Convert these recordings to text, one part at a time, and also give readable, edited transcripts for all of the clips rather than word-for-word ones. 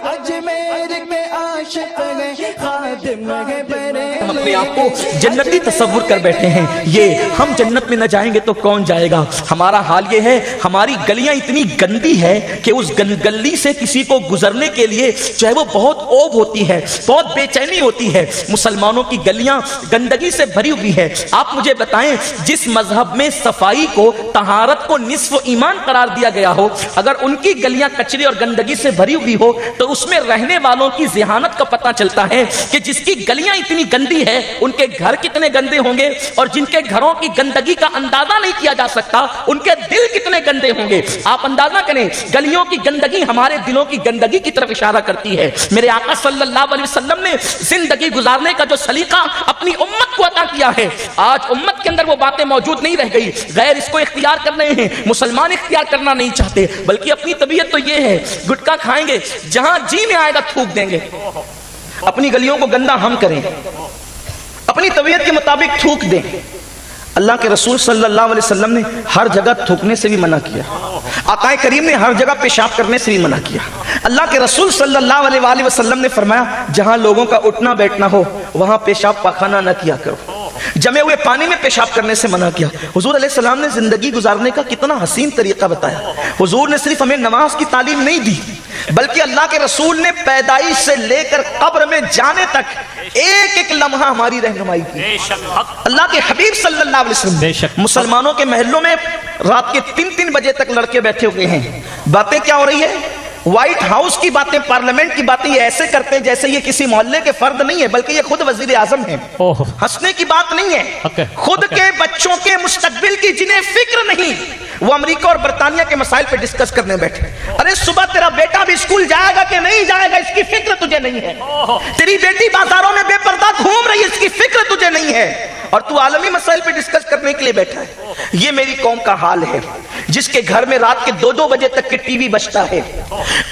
अजमेर के आशिक हैं, खादिम हैं बरेली। हम अपने आप को जन्नती तस्वुर कर बैठे हैं, ये हम जन्नत में न जाएंगे तो कौन जाएगा। हमारा हाल ये है, हमारी गलियां इतनी गंदी है कि उस गली से किसी को गुजरने के लिए चाहे वो बहुत ओब होती है, बहुत बेचैनी होती है। मुसलमानों की गलियां गंदगी से भरी हुई है। आप मुझे बताएं, जिस मजहब में सफाई को, तहारत को निस्फ ईमान करार दिया गया हो, अगर उनकी गलियां कचरे और गंदगी से भरी हुई हो तो उसमें रहने वालों की ज़िहानत का पता चलता है कि जिसकी गलियां इतनी गंदी है उनके घर कितने गंदे होंगे, और जिनके घरों की गंदगी का अंदाजा नहीं किया जा सकता उनके दिल कितने गंदे होंगे। आप अंदाजा करें, गलियों की गंदगी हमारे दिलों की गंदगी की तरफ इशारा करती है। मेरे आका सल्लल्लाहु अलैहि वसल्लम ने जिंदगी गुजारने का जो सलीका अपनी उम्मत को अता किया है, आज उम्मत के अंदर वो बातें मौजूद नहीं रह गई। गैर इसको इख्तियार कर रहे हैं, मुसलमान इख्तियार करना नहीं चाहते, बल्कि अपनी तबीयत तो ये है, गुटखा खाएंगे, जहां जी में आएगा थूक देंगे। अपनी गलियों को गंदा हम करें, अपनी तबीयत के मुताबिक थूक दें। अल्लाह के रसूल सल्लल्लाहु अलैहि वसल्लम ने हर जगह थूकने से भी मना किया। आकाए करीम ने हर जगह पेशाब करने से भी मना किया। अल्लाह के रसूल सल्लल्लाहु अलैहि वसल्लम ने फरमाया, जहां लोगों का उठना बैठना हो वहां पेशाब पाखाना न किया करो। जमे हुए पानी में पेशाब करने से मना किया। हुजूर अलैहि सलाम ने जिंदगी गुजारने का कितना हसीन तरीका बताया। हुजूर ने सिर्फ हमें नमाज की तालीम नहीं दी, बल्कि अल्लाह के रसूल ने पैदाइश से लेकर कब्र में जाने तक एक एक लम्हा हमारी रहनुमाई की। अल्लाह के हबीब सल्लल्लाहु अलैहि वसल्लम, मुसलमानों के महलों में रात के 3-3 बजे तक लड़के बैठे हुए हैं। बातें क्या हो रही है? व्हाइट हाउस की बातें, पार्लियामेंट की बातें ये ऐसे करते हैं जैसे ये किसी मोहल्ले के फर्द नहीं है, बल्कि ये खुद वजीर आजम है। हंसने की बात नहीं है, खुद के बच्चों के मुस्तकबिल की जिन्हें फिक्र नहीं, वो अमेरिका और बरतानिया के मसाइल पे डिस्कस करने बैठे। अरे सुबह तेरा बेटा भी स्कूल जाएगा कि नहीं जाएगा इसकी फिक्र तुझे नहीं है। तेरी बेटी बाजारों में बेपर्दा घूम रही है, इसकी फिक्र तुझे नहीं है, और तू आलमी मसाइल पे डिस्कस करने के लिए बैठा है। ये मेरी कौम का हाल है, जिसके घर में रात के 2-2 बजे तक के टीवी बजता है।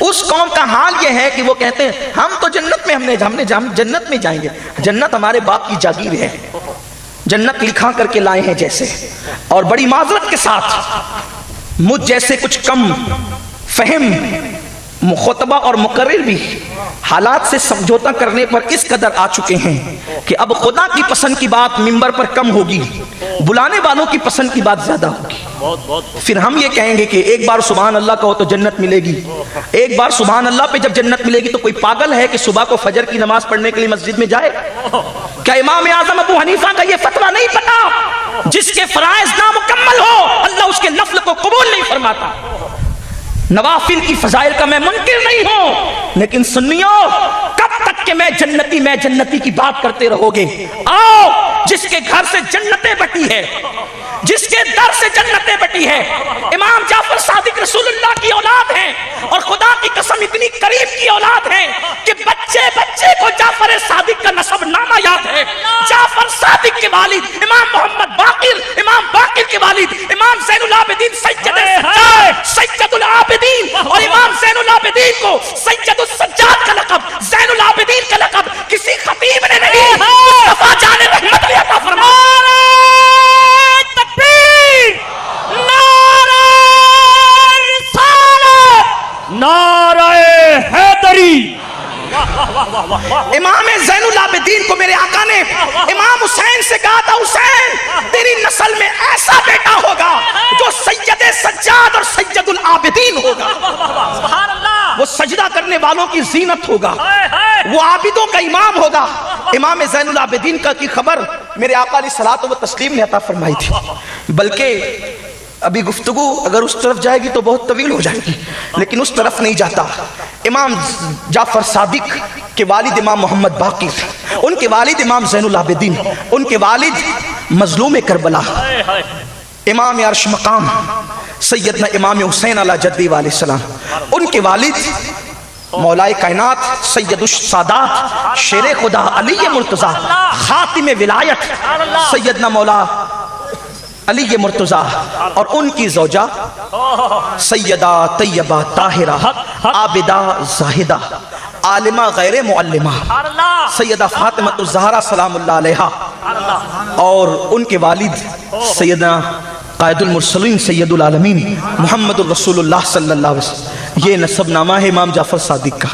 उस कौम का हाल ये है कि वो कहते हैं हम तो जन्नत में, हमने जन्नत में जाएंगे। जन्नत हमारे बाप की जागीर है, जन्नत लिखा करके लाए हैं जैसे। और बड़ी माजरत के साथ मुझ जैसे कुछ कम फहम मुखतबा और मुकर्रिर भी हालात से समझौता करने पर इस कदर आ चुके हैं कि अब खुदा की पसंद की बात मिंबर पर कम होगी, बुलाने वालों की पसंद की बात ज्यादा होगी। फिर हम ये कहेंगे कि एक बार सुभान अल्लाह कहो तो जन्नत मिलेगी। एक बार सुभान अल्लाह पे जब जन्नत मिलेगी तो कोई पागल है कि सुबह को फजर की नमाज पढ़ने के लिए मस्जिद में जाए? क्या इमाम आजम अबू हनीफा का ये फतवा नहीं पता? जिसके फराइज नामुकम्मल हो अल्लाह उसके नफल को कबूल नहीं फरमाता। नवाफिल की फजाइल का मैं मुनकिर नहीं हूं, लेकिन सुन्नियों कब तक के मैं जन्नती की बात करते रहोगे? आओ, जिसके घर से जन्नतें बटी है, जिसके दर से जन्नतें बटी है, इमाम जाफर सादिक रसूलुल्लाह की औलाद है, और खुदा की कसम इतनी करीब की औलाद है कि बच्चे बच्चे को जाफर सादिक का नसब नामा याद है। जाफर सादिक के वालिद इमाम मोहम्मद बाकिर, इमाम बाकिर के वालिद इमाम ज़ैनुल आबिदीन सैयदुल आबिदीन, और इमाम ज़ैनुल आबिदीन को सैयदुल सज्जाद का लक़ब, ज़ैनुल आबिदीन का लक़ब किसी खतीब ने नहीं, मुस्तफा जाने रहमत ने अता फरमाया। तकबीर, नारे रिसालत, नारे हैदरी। इमाम ज़ैनुल आबिदीन को मेरे आका ने इमाम हुसैन से कहा था, हुसैन तेरी नस्ल में ऐसा बेटा होगा जो सैयद सज्जाद और सैयदुल आबिदीन होगा। सुभान अल्लाह। वो सजदा करने वालों की जीनत होगा, वो आबिदों का इमाम होगा। इमाम ज़ैनुल आबिदीन का की खबर मेरे आका अलैहिस्सलातु व तस्लीम ने अता फरमाई थी। बल्कि अभी गुफ्तगू अगर उस तरफ जाएगी तो बहुत तवील हो जाएगी, लेकिन उस तरफ नहीं जाता। इमाम जाफर सादिक के वालिद इमाम मोहम्मद बाकिर, उनके वालिद इमाम ज़ैनुल आबिदीन, उनके वालिद मजलूम करबला इमाम अर्श मकाम सैयदना इमाम हुसैन अला जद्दी अलैहिस्सलाम, उनके वालिद मौलाए कायनात सैयदुश सादात शेर खुदा अली मुर्तज़ा खातिम विलायत सैयदना मौला अली मुर्तज़ा, और उनकी ज़ौजा सैयदा तैयबा ताहिरा आबिदा जाहिदा आलिमा गैर मुअल्लिमा सैयदा फातिमा ज़हरा सलामुल्लाह अलैहा, और उनके वालिद सैयदना कायदुल मुरसलीन सैयदुल आलमीन मुहम्मदुर रसूलुल्लाह सल्लल्लाहु अलैहि वसल्लम। یہ نسب نامہ ہے امام جعفر صادق کا۔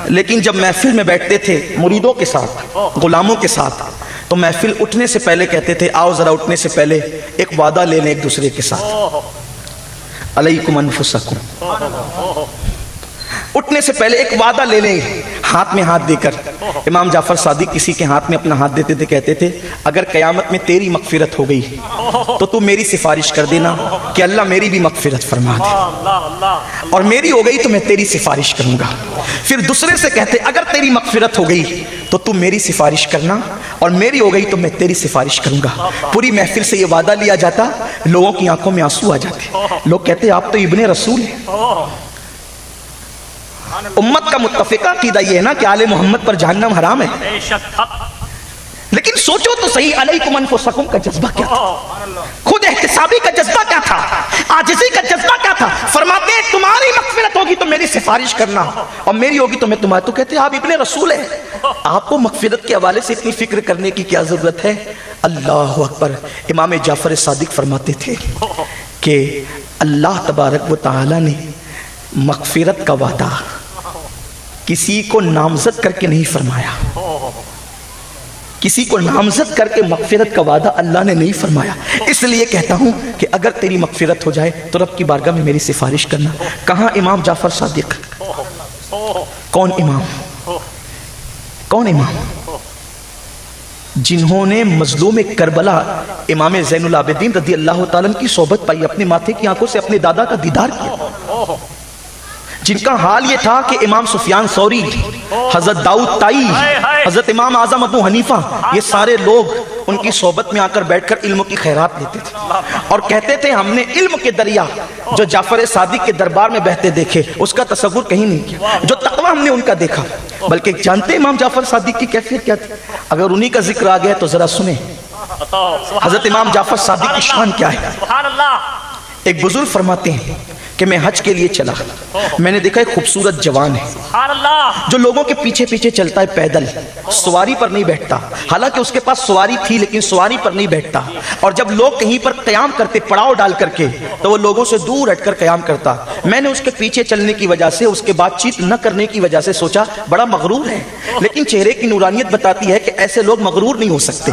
لیکن جب محفل میں بیٹھتے تھے مریدوں کے ساتھ، غلاموں کے ساتھ، تو محفل اٹھنے سے پہلے کہتے تھے آؤ ذرا اٹھنے سے پہلے ایک وعدہ لے لیں ایک دوسرے کے ساتھ، علیکم انفسکم، اٹھنے سے پہلے ایک وعدہ لے لیں ہاتھ میں ہاتھ دے کر۔ امام جعفر صادق کسی کے ہاتھ میں اپنا ہاتھ دیتے تھے، کہتے تھے اگر قیامت میں تیری مغفرت ہو گئی تو تو میری سفارش کر دینا کہ اللہ میری بھی مغفرت فرما دے، اور میری ہو گئی تو میں تیری سفارش کروں گا۔ پھر دوسرے سے کہتے اگر تیری مغفرت ہو گئی تو تم میری سفارش کرنا، اور میری ہو گئی تو میں تیری سفارش کروں گا۔ پوری محفل سے یہ وعدہ لیا جاتا، لوگوں کی آنکھوں میں آنسو آ جاتے، لوگ کہتے آپ تو ابن رسول ہیں۔ امت کا متفقہ عقیدہ یہ ہے نا کہ آل محمد پر جہنم حرام ہے، لیکن سوچو تو صحیح علیکم انفسکم کا جذبہ کیا تھا، خود احتسابی کا جذبہ کیا تھا، عاجزی کا جذبہ کیا تھا۔ فرماتے ہیں تمہاری مغفرت ہوگی تو میری سفارش کرنا، اور میری ہوگی تو میں تمہارا۔ تو کہتے ہیں آپ ابن رسول ہیں، آپ کو مغفرت کے حوالے سے اتنی فکر کرنے کی کیا ضرورت ہے؟ اللہ اکبر۔ امام جعفر صادق فرماتے تھے کہ اللہ تبارک و تعالی نے مغفرت کا وعدہ کسی کو نامزد کر کے نہیں فرمایا، کسی کو نامزد کر کے مغفرت کا وعدہ اللہ نے نہیں فرمایا۔ اس لیے کہتا ہوں کہ اگر تیری مغفرت ہو جائے تو رب کی بارگاہ میں میری سفارش کرنا۔ کہاں امام جعفر صادق؟ کون امام؟ کون امام؟ جنہوں نے مظلوم کربلا امام زین العابدین رضی اللہ تعالیٰ کی صحبت پائی، اپنے ماتھے کی آنکھوں سے اپنے دادا کا دیدار کیا، جن کا حال یہ تھا کہ امام سفیان ثوری، حضرت داؤد طائی، حضرت امام اعظم ابو حنیفہ، یہ سارے لوگ ان کی صحبت میں آ کر بیٹھ کر علم کی خیرات لیتے تھے، اور کہتے تھے ہم نے علم کے دریا جو جعفر صادق کے دربار میں بہتے دیکھے اس کا تصور کہیں نہیں کیا، جو تقویٰ ہم نے ان کا دیکھا۔ بلکہ جانتے امام جعفر صادق کی کیفیت کیا تھی؟ اگر انہی کا ذکر آ گیا تو ذرا سنیں حضرت امام جعفر صادق کی شان کیا ہے۔ ایک بزرگ فرماتے ہیں کہ میں حج کے لیے چلا، میں نے دیکھا ایک خوبصورت جوان ہے جو لوگوں کے پیچھے پیچھے چلتا ہے، پیدل، سواری پر نہیں بیٹھتا، حالانکہ اس کے پاس سواری تھی لیکن سواری پر نہیں بیٹھتا، اور جب لوگ کہیں پر قیام کرتے پڑاؤ ڈال کر کے تو وہ لوگوں سے دور ہٹ کر قیام کرتا۔ میں نے اس کے پیچھے چلنے کی وجہ سے، اس کے بات چیت نہ کرنے کی وجہ سے سوچا بڑا مغرور ہے، لیکن چہرے کی نورانیت بتاتی ہے کہ ایسے لوگ مغرور نہیں ہو سکتے،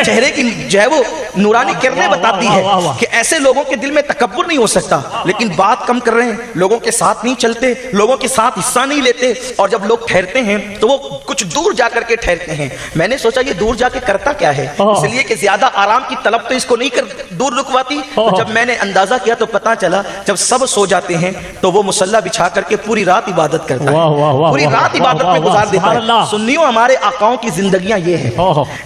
چہرے کی جو ہے وہ نورانی کرنے بتاتی ہے کہ ایسے لوگوں کے دل میں تکبر نہیں ہو سکتا، لیکن بات کم کر رہے ہیں، لوگوں کے ساتھ نہیں چلتے، لوگوں کے ساتھ حصہ نہیں لیتے، اور جب لوگ ٹھہرتے ہیں تو وہ کچھ دور جا کر کے ٹھہرتے ہیں۔ میں نے سوچا یہ دور جا کے کرتا کیا ہے، اس لیے کہ زیادہ آرام کی طلب تو اس کو نہیں دور رکواتی۔ تو جب میں نے اندازہ کیا تو پتا چلا جب سب سو جاتے ہیں تو وہ مصلی بچھا کر کے پوری رات عبادت کرتا ہے، پوری رات عبادت میں گزار دیتا ہے۔ سنیوں، ہمارے آقاؤں کی زندگیاں یہ ہیں،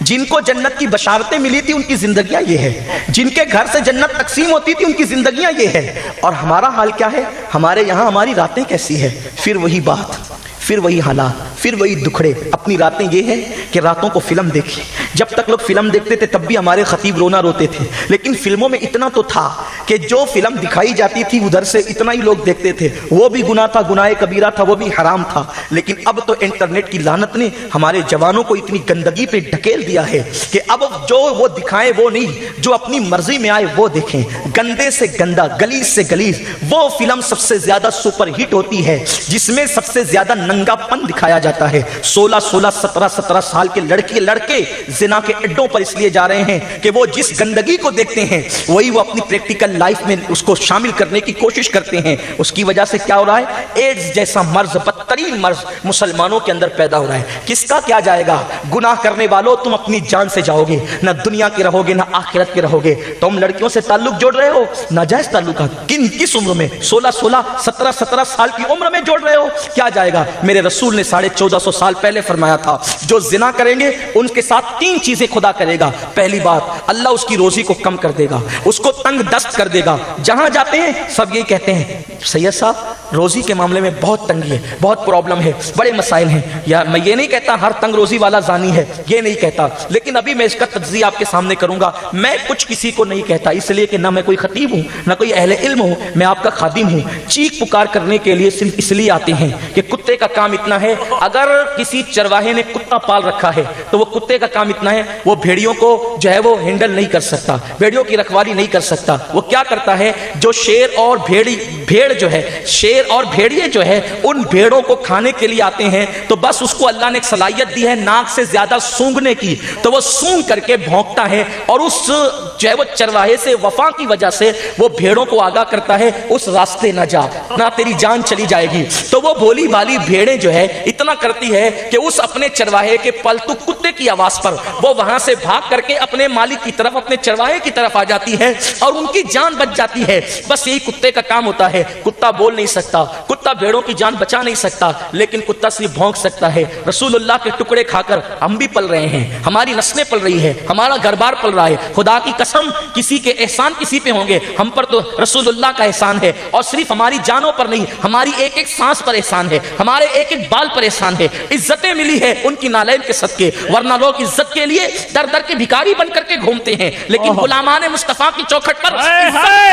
جن کو جنت کی بشارتیں ملی تھی ان کی زندگیاں یہ ہے، جن کے گھر سے جنت تقسیم ہوتی تھی ان کی زندگیاں یہ ہے، اور ہمارا حال کیا ہے؟ ہمارے یہاں ہماری راتیں کیسی ہے؟ پھر وہی بات، پھر وہی حالات، پھر وہی دکھڑے۔ اپنی راتیں یہ ہے کہ راتوں کو فلم دیکھیں، جب تک لوگ فلم دیکھتے تھے تب بھی ہمارے خطیب رونا روتے تھے، لیکن فلموں میں اتنا تو تھا کہ جو فلم دکھائی جاتی تھی ادھر سے اتنا ہی لوگ دیکھتے تھے، وہ بھی گناہ تھا، گناہ کبیرہ تھا، وہ بھی حرام تھا۔ لیکن اب تو انٹرنیٹ کی لعنت نے ہمارے جوانوں کو اتنی گندگی پہ ڈھکیل دیا ہے کہ اب جو وہ دکھائیں وہ نہیں، جو اپنی مرضی میں آئے وہ دیکھیں، گندے سے گندا، گلیز سے گلیز وہ فلم سب سے زیادہ سپر ہٹ ہوتی ہے جس میں سب سے زیادہ ننگا پن دکھایا جاتا ہے۔ 16 17 سال کے لڑکے زنا کے اڈوں پر اس لیے جا رہے ہیں کہ وہ جس گندگی کو دیکھتے ہیں وہی وہ اپنی پریکٹیکل لائف میں اس کو شامل کرنے کی کوشش کرتے ہیں۔ اس کی وجہ سے کیا ہو رہا ہے؟ ایڈز جیسا مرض، بدترین مرض مسلمانوں کے اندر پیدا ہو رہا ہے۔ کس کا کیا جائے گا؟ گناہ کرنے والوں، تم اپنی جان سے جاؤ گے، نہ دنیا کے رہو گے نہ آخرت کے رہو گے۔ تم لڑکیوں سے تعلق جوڑ رہے ہو، ناجائز تعلقات، کس عمر میں؟ 16 17 سال کی عمر میں جوڑ رہے ہو، کیا جائے گا؟ میرے رسول نے 1450 سال پہلے فرمایا تھا جو زنا کریں گے ان کے ساتھ 3 چیزیں خدا کرے گا۔ پہلی بات، اللہ اس کی روزی کو کم کر دے گا، اس کو تنگ دست کر دے گا۔ جہاں جاتے ہیں سب یہی کہتے ہیں سید صاحب روزی کے معاملے میں بہت تنگی ہے، بہت پرابلم ہے، بڑے مسائل ہیں۔ یا میں یہ نہیں کہتا ہر تنگ روزی والا زانی ہے، یہ نہیں کہتا، لیکن ابھی میں اس کا تجزیہ آپ کے سامنے کروں گا۔ میں کچھ کسی کو نہیں کہتا، اس لیے کہ نہ میں کوئی خطیب ہوں نہ کوئی اہل علم ہوں، میں آپ کا خادم ہوں۔ چیخ پکار کرنے کے لیے صرف اس لیے آتے ہیں کہ کتے کا काम इतना है, अगर किसी चरवाहे ने कुत्ता पाल रखा है तो वो कुत्ते का काम इतना है, वो भेड़ियों को जो है वो हैंडल नहीं कर सकता, भेड़ियों की रखवाली नहीं कर सकता। वो क्या करता है, जो शेर और भेड़ जो है, शेर और भेड़िए जो है उन भेड़ों को खाने के लिए आते हैं, तो बस उसको अल्लाह ने एक सलाहियत दी है नाक से ज्यादा सूंघने की, तो वो सूंघ करके भौंकता है और उस जो है वो चरवाहे से वफा की वजह से वो भेड़ों को आगाह करता है उस रास्ते ना जा, ना तेरी जान चली जाएगी। तो वो भोली भाली भेड़ें जो है इतना करती है कि उस अपने चरवाहे के पालतू कुत्ते की आवाज पर वो वहां से भाग करके अपने मालिक की तरफ, अपने चरवाहे की तरफ आ जाती है और उनकी जान बच जाती है। बस यही कुत्ते का काम होता है। कुत्ता बोल नहीं सकता, कुत्ता भेड़ों की जान बचा नहीं सकता, लेकिन कुत्ता सिर्फ भौंक सकता है। रसूलुल्लाह के टुकड़े खाकर हम भी पल रहे हैं, हमारी नस्लें पल रही है, हमारा घर बार पल रहा है। खुदा की कसम, किसी के एहसान किसी पे होंगे, हम पर तो रसूलुल्लाह का एहसान है, और सिर्फ हमारी जानों पर नहीं, हमारी एक एक सांस पर एहसान है, हमारे एक एक बाल पर एहसान है। इज्जतें मिली है उनकी नालैन के सदके, वरना लोग इज्जत के लिए दर दर के भिखारी बन करके घूमते हैं, लेकिन गुलामान मुस्तफा की चौखट पर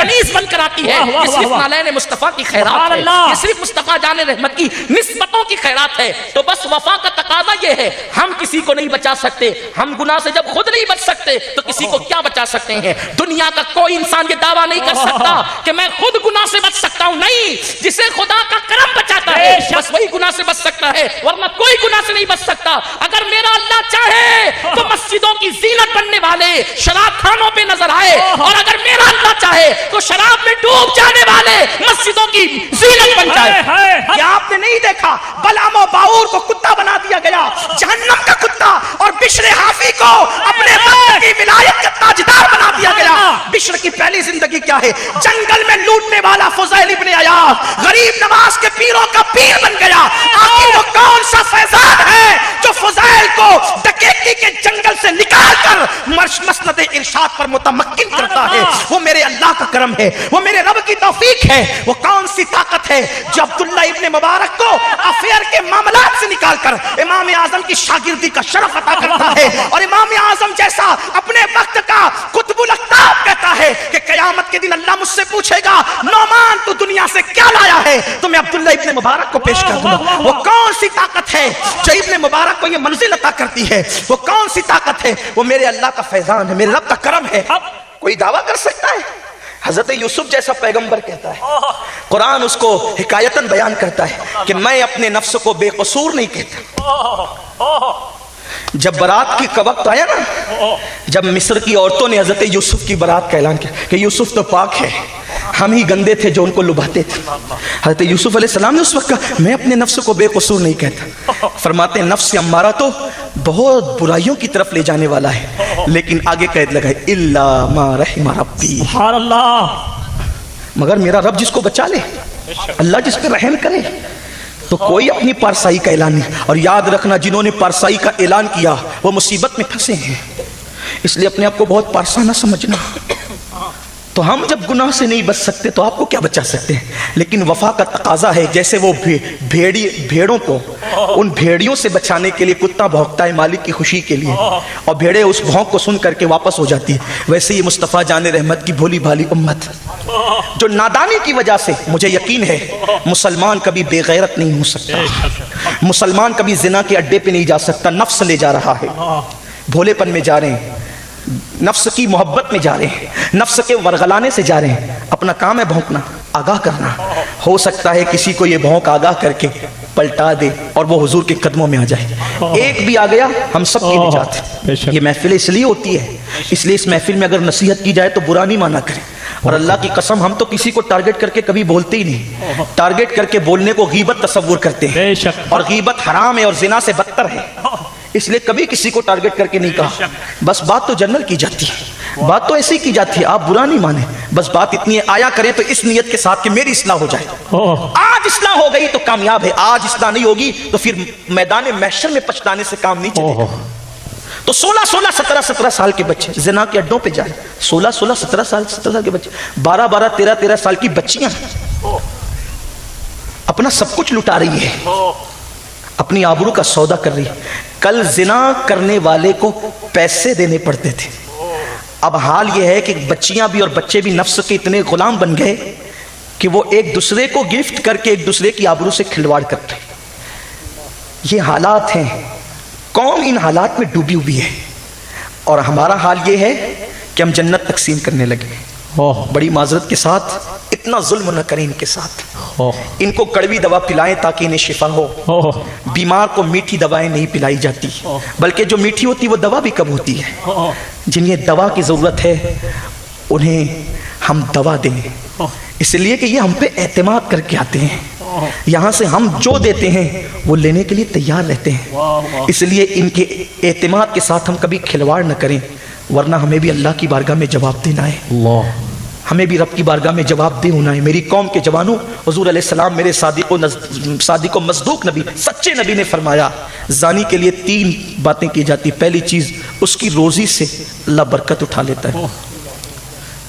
इज्जत बनकर आती है। ये सिर्फ नालैन मुस्तफा की खैरात है, ये सिर्फ मुस्तफा जाने रहमत की निस्बतों की खैरात है। तो बस वफा का तकाजा ये है, हम किसी को नहीं बचा सकते, हम गुनाह से जब खुद नहीं बच सकते तो किसी को क्या बचा सकते हैं। दुनिया का कोई इंसान ये दावा नहीं कर सकता कि मैं खुद गुनाह से बच सकता हूं, नहीं, जिसे खुदा का करम बचाता है बस वही गुनाह से बच सकता है, वरना कोई गुनाह से नहीं बच सकता। अगर मेरा अल्लाह चाहे तो मस्जिदों की जीनत बनने वाले शराब खानों पे नजर आए, और अगर मेरा अल्लाह चाहे तो शराब में डूब जाने वाले मस्जिदों की जीनत बन जाए। क्या आपने नहीं देखा, बलाम और बाऊर को कुत्ता बना दिया गया, जहन्नम का कुत्ता, और बिश्र हाफी को अपने वक्त की विलायत का ताजदार बना दिया गया। बिश्र की पहली जिंदगी क्या है, जंगल में लूटने वाला फुज़ैल इब्न अयाज गरीब नवाज के पीरों का पीर बन गया। आखिर वो कौन सा फैजान है जो फुज़ैल को डकैती के जंगल से निकाल कर मसनद इरशाद पर मुतमक्किन करता है? वो मेरे अल्लाह का करम है, वो मेरे रब की तौफीक है। वो कौन सी ताकत है जो अब्दुल्ला इब्न मुबारक को अफेयर के मामलात से निकालकर इमाम आजम की शागिर्दी का शरफ अता करता है, और इमाम आजम जैसा अपने वक्त का कुतुबुल अख्ताब कहता है कि क़यामत के दिन अल्लाह मुझसे पूछेगा, नौमान तू दुनिया से क्या लाया है, तो मैं अब्दुल्ला इब्न मुबारक को पेश कर दूंगा। वो कौन सी ताकत है जो इब्न मुबारक को ये मंजिल अता करती है? वो कौन सी ताकत है? वो मेरे अल्लाह का फैजान है, मेरे रब का करम है। कोई दावा कर सकता है? हजरत यूसुफ जैसा पैगंबर कहता है, कुरान उसको हिकायतन बयान करता है कि मैं अपने नफ्स को बेकसूर नहीं कहता। जब बारात की वक्त आया ना, जब मिस्र की औरतों ने हजरत यूसुफ की बारात का ऐलान किया कि यूसुफ तो पाक है, हम ही गंदे थे जो उनको लुभाते थे, हजरत यूसुफ अलैहिस्सलाम ने उस वक्त कहा मैं अपने नफ्स को बेकसूर नहीं कहता। फरमाते हैं नफ्स अम्मारा तो बहुत बुराइयों की तरफ ले जाने वाला है, लेकिन आगे कैद लगाए इल्ला मा रहिमा रब्बी, सुभान अल्लाह, मगर मेरा रब जिसको बचा ले, अल्लाह जिस पर रहम करे, तो कोई अपनी पारसाई का ऐलान नहीं। और याद रखना, जिन्होंने पारसाई का ऐलान किया वो मुसीबत में फंसे हैं, इसलिए अपने आप को बहुत पारसा ना समझना। तो हम जब गुनाह से नहीं बच सकते तो आपको क्या बचा सकते हैं? लेकिन वफा का तकाजा है, जैसे वो भेड़ों को उन भेड़ियों से बचाने के लिए कुत्ता भौंकता है मालिक की खुशी के लिए, और भेड़े उस भौंक को सुन करके वापस हो जाती है, वैसे ही मुस्तफ़ा जाने रहमत की भोली भाली उम्मत जो नादानी की वजह से, मुझे यकीन है मुसलमान कभी बेगैरत नहीं हो सकता, मुसलमान कभी जिना के अड्डे पे नहीं जा सकता। नफ्स ले जा रहा है, भोलेपन में जा रहे हैं, नफ्स की मोहब्बत में जा रहे हैं, नफ्स के वरगलाने से जा रहे हैं। अपना काम है भौंकना, आगाह करना। हो सकता है किसी को ये भौंक आगाह करके पलटा दे और वो हुजूर के कदमों में आ जाए। एक भी आ गया हम सब की निजात। ये महफिल इसलिए होती है, इसलिए इस महफिल में अगर नसीहत की जाए तो बुरा नहीं माना करें। और अल्लाह की कसम, हम तो किसी को टारगेट करके कभी बोलते ही नहीं। टारगेट करके बोलने को गीबत तस्वुर करते हैं, और गीबत हराम है और जिना से बदतर है, इसलिए कभी किसी को टारगेट करके नहीं कहा। बस बात तो जनरल की जाती है, बात तो ऐसे ही की जाती है, आप बुरा नहीं माने। बस बात इतनी है, आया करें तो इस नियत के साथ कि मेरी इस्लाह हो जाए। आज इस्लाह हो गई तो कामयाब है, आज इस्लाह नहीं होगी तो फिर मैदान महशर में पछताने से काम नहीं चलेगा। तो 16-16, 17-17 साल के बच्चे जिना के अड्डों पे जाए, 16-16, 17 साल के बच्चे, 12-12, 13-13 साल की बच्चियां अपना सब कुछ लुटा रही है, अपनी आबरू का सौदा कर रही है। कल जिना करने वाले को पैसे देने पड़ते थे, अब हाल यह है कि बच्चियां भी और बच्चे भी नफ्स के इतने गुलाम बन गए कि वो एक दूसरे को गिफ्ट करके एक दूसरे की आबरू से खिलवाड़ करते हैं। یہ حالات ہیں، قوم ان حالات میں ڈوبی ہوئی ہے، اور ہمارا حال یہ ہے کہ ہم جنت تقسیم کرنے لگے۔ بڑی معذرت کے ساتھ، اتنا ظلم نہ کریں ان کے ساتھ، ان کو کڑوی دوا پلائیں تاکہ انہیں شفا ہو۔ بیمار کو میٹھی دوائیں نہیں پلائی جاتی، بلکہ جو میٹھی ہوتی وہ دوا بھی کب ہوتی ہے۔ جنہیں دوا کی ضرورت ہے انہیں ہم دوا دیں، اس لیے کہ یہ ہم پہ اعتماد کر کے آتے ہیں، یہاں سے ہم جو دیتے ہیں وہ لینے کے لیے تیار رہتے ہیں، اس لیے ان کے اعتماد کے ساتھ ہم کبھی کھلواڑ نہ کریں، ورنہ ہمیں بھی اللہ کی بارگاہ میں جواب دینا ہے، ہمیں بھی رب کی بارگاہ میں جواب دے ہونا ہے۔ میری قوم کے جوانوں، حضور علیہ السلام میرے صادق و مصدوق نبی، سچے نبی نے فرمایا زانی کے لیے 3 باتیں کی جاتی۔ پہلی چیز، اس کی روزی سے اللہ برکت اٹھا لیتا ہے،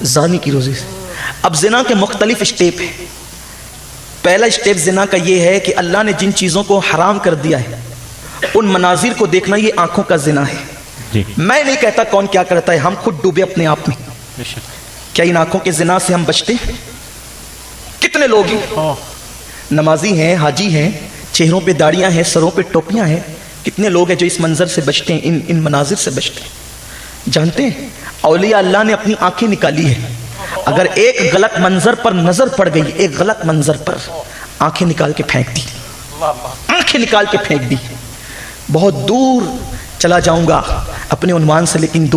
زانی کی روزی سے۔ اب زنا کے مختلف اسٹیپ ہیں۔ پہلا اسٹیپ زنا کا یہ ہے کہ اللہ نے جن چیزوں کو حرام کر دیا ہے ان مناظر کو دیکھنا، یہ آنکھوں کا زنا ہے۔ میں نہیں کہتا کون کیا کرتا ہے، ہم خود ڈوبے اپنے آپ میں۔ کیا ان آنکھوں کے زنا سے ہم بچتے ہیں؟ کتنے لوگ ہیں نمازی ہیں، حاجی ہیں، چہروں پہ داڑیاں ہیں، سروں پہ ٹوپیاں ہیں، کتنے لوگ ہیں جو اس منظر سے بچتے ہیں، ان مناظر سے بچتے ہیں؟ جانتے ہیں اولیاء اللہ نے اپنی آنکھیں نکالی ہے، اگر ایک غلط منظر پر نظر پڑ گئی، ایک غلط منظر پر، آنکھیں نکال کے پھینک دی، آنکھیں نکال کے پھینک دی۔ بہت دور چلا جاؤں گا اپنے عنوان سے، لیکن دور